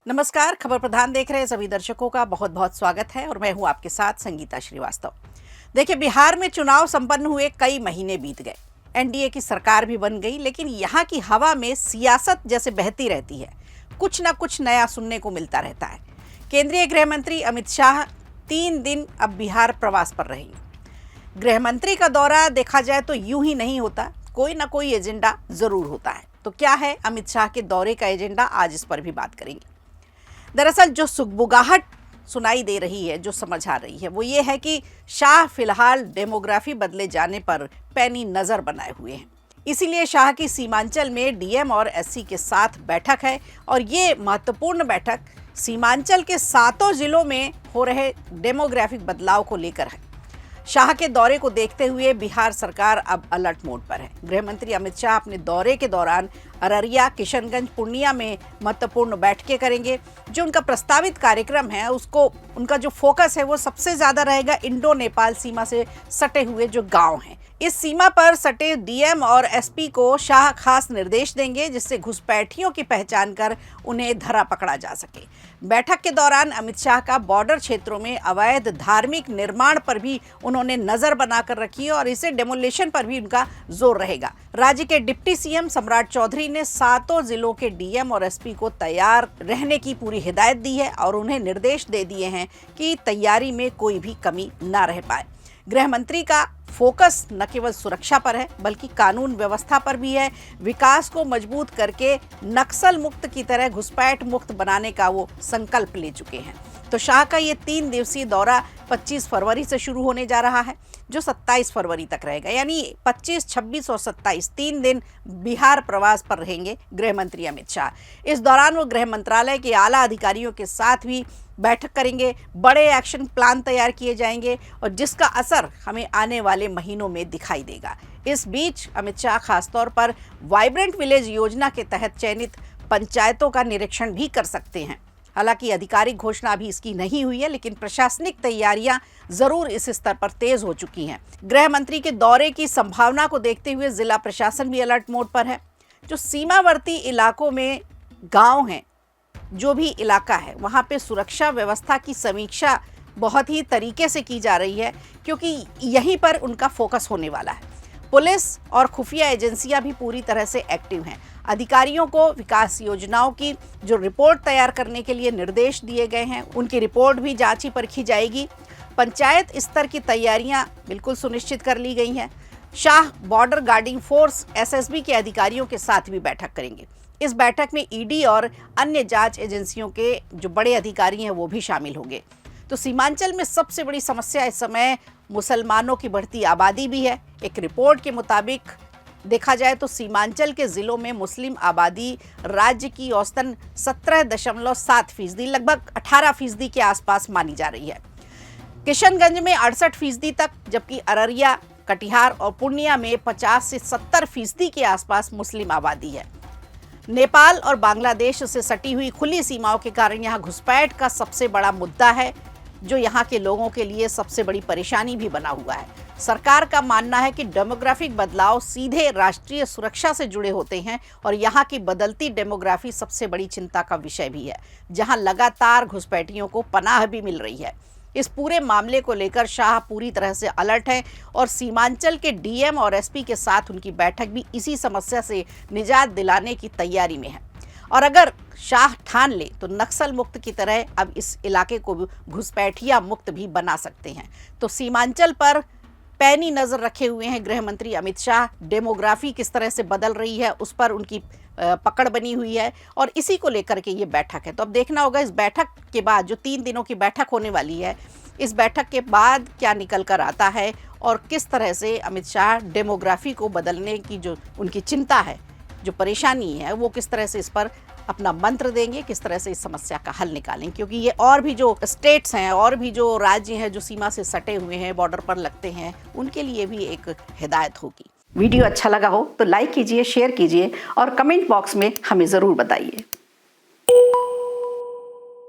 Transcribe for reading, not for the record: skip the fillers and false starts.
नमस्कार। खबर प्रधान देख रहे सभी दर्शकों का बहुत बहुत स्वागत है और मैं हूं आपके साथ संगीता श्रीवास्तव। देखिए, बिहार में चुनाव संपन्न हुए कई महीने बीत गए, एनडीए की सरकार भी बन गई, लेकिन यहाँ की हवा में सियासत जैसे बहती रहती है। कुछ ना कुछ नया सुनने को मिलता रहता है। केंद्रीय गृह मंत्री अमित शाह 3 दिन अब बिहार प्रवास पर रहेंगे। गृह मंत्री का दौरा देखा जाए तो यूं ही नहीं होता, कोई ना कोई एजेंडा जरूर होता है। तो क्या है अमित शाह के दौरे का एजेंडा, आज इस पर भी बात करेंगे। दरअसल जो सुगबुगाहट सुनाई दे रही है, जो समझ आ रही है, वो ये है कि शाह फिलहाल डेमोग्राफी बदले जाने पर पैनी नजर बनाए हुए हैं। इसीलिए शाह की सीमांचल में डीएम और एससी के साथ बैठक है और ये महत्वपूर्ण बैठक सीमांचल के 7 जिलों में हो रहे डेमोग्राफिक बदलाव को लेकर है। शाह के दौरे को देखते हुए बिहार सरकार अब अलर्ट मोड पर है। गृह मंत्री अमित शाह अपने दौरे के दौरान अररिया, किशनगंज, पूर्णिया में महत्वपूर्ण बैठकें करेंगे। जो उनका प्रस्तावित कार्यक्रम है, उसको उनका जो फोकस है वो सबसे ज़्यादा रहेगा इंडो नेपाल सीमा से सटे हुए जो गांव हैं। इस सीमा पर सटे डीएम और एसपी को शाह खास निर्देश देंगे, जिससे घुसपैठियों की पहचान कर उन्हें धरा पकड़ा जा सके। बैठक के दौरान अमित शाह का बॉर्डर क्षेत्रों में अवैध धार्मिक निर्माण पर भी उन्होंने नजर बनाकर रखी है और इसे डेमोलिशन पर भी उनका जोर रहेगा। राज्य के डिप्टी सीएम सम्राट चौधरी ने 7 जिलों के डीएम और एसपी को तैयार रहने की पूरी हिदायत दी है और उन्हें निर्देश दे दिए हैं कि तैयारी में कोई भी कमी ना रह पाए। गृह मंत्री का फोकस न केवल सुरक्षा पर है बल्कि कानून व्यवस्था पर भी है। विकास को मजबूत करके नक्सल मुक्त की तरह घुसपैठ मुक्त बनाने का वो संकल्प ले चुके हैं। तो शाह का ये 3 दिवसीय दौरा 25 फरवरी से शुरू होने जा रहा है, जो 27 फरवरी तक रहेगा। यानी 25, 26 और 27 3 दिन बिहार प्रवास पर रहेंगे गृह मंत्री अमित शाह। इस दौरान वो गृह मंत्रालय के आला अधिकारियों के साथ भी बैठक करेंगे। बड़े एक्शन प्लान तैयार किए जाएंगे और जिसका असर हमें आने वाले महीनों में दिखाई देगा। इस बीच अमित शाह खासतौर पर वाइब्रेंट विलेज योजना के तहत चयनित पंचायतों का निरीक्षण भी कर सकते हैं। हालांकि आधिकारिक घोषणा अभी इसकी नहीं हुई है, लेकिन प्रशासनिक तैयारियां जरूर इस स्तर पर तेज हो चुकी हैं। गृह मंत्री के दौरे की संभावना को देखते हुए जिला प्रशासन भी अलर्ट मोड पर है। जो सीमावर्ती इलाकों में गांव हैं, जो भी इलाका है, वहां पे सुरक्षा व्यवस्था की समीक्षा बहुत ही तरीके से की जा रही है, क्योंकि यहीं पर उनका फोकस होने वाला है। पुलिस और खुफिया एजेंसियां भी पूरी तरह से एक्टिव हैं। अधिकारियों को विकास योजनाओं की जो रिपोर्ट तैयार करने के लिए निर्देश दिए गए हैं, उनकी रिपोर्ट भी जांची परखी जाएगी। पंचायत स्तर की तैयारियां बिल्कुल सुनिश्चित कर ली गई हैं। Shah border guarding force SSB के अधिकारियों के साथ भी बैठक करेंगे। इस बैठक में ईडी और अन्य जांच एजेंसियों के जो बड़े अधिकारी हैं वो भी शामिल होंगे। तो सीमांचल में सबसे बड़ी समस्या इस समय मुसलमानों की बढ़ती आबादी भी है। एक रिपोर्ट के मुताबिक देखा जाए तो सीमांचल के जिलों में मुस्लिम आबादी राज्य की औसतन 17.7%, लगभग 18% के आसपास मानी जा रही है। किशनगंज में 68% तक, जबकि अररिया, कटिहार और पूर्णिया में 50 से 70% के आसपास मुस्लिम आबादी है। नेपाल और बांग्लादेश से सटी हुई खुली सीमाओं के कारण यहाँ घुसपैठ का सबसे बड़ा मुद्दा है, जो यहाँ के लोगों के लिए सबसे बड़ी परेशानी भी बना हुआ है। सरकार का मानना है कि डेमोग्राफिक बदलाव सीधे राष्ट्रीय सुरक्षा से जुड़े होते हैं और यहाँ की बदलती डेमोग्राफी सबसे बड़ी चिंता का विषय भी है, जहाँ लगातार घुसपैठियों को पनाह भी मिल रही है। इस पूरे मामले को लेकर शाह पूरी तरह से अलर्ट है और सीमांचल के डीएम और एसपी के साथ उनकी बैठक भी इसी समस्या से निजात दिलाने की तैयारी में है। और अगर शाह ठान ले तो नक्सल मुक्त की तरह अब इस इलाके को घुसपैठिया मुक्त भी बना सकते हैं। तो सीमांचल पर पैनी नजर रखे हुए हैं गृह मंत्री अमित शाह। डेमोग्राफी किस तरह से बदल रही है उस पर उनकी पकड़ बनी हुई है और इसी को लेकर के ये बैठक है। तो अब देखना होगा इस बैठक के बाद, जो 3 दिनों की बैठक होने वाली है, इस बैठक के बाद क्या निकल कर आता है और किस तरह से अमित शाह डेमोग्राफी को बदलने की जो उनकी चिंता है, जो परेशानी है, वो किस तरह से इस पर अपना मंत्र देंगे, किस तरह से इस समस्या का हल निकालें। क्योंकि ये और भी जो स्टेट्स हैं और भी जो राज्य हैं जो सीमा से सटे हुए हैं, बॉर्डर पर लगते हैं, उनके लिए भी एक हिदायत होगी। वीडियो अच्छा लगा हो तो लाइक कीजिए, शेयर कीजिए और कमेंट बॉक्स में हमें ज़रूर बताइए।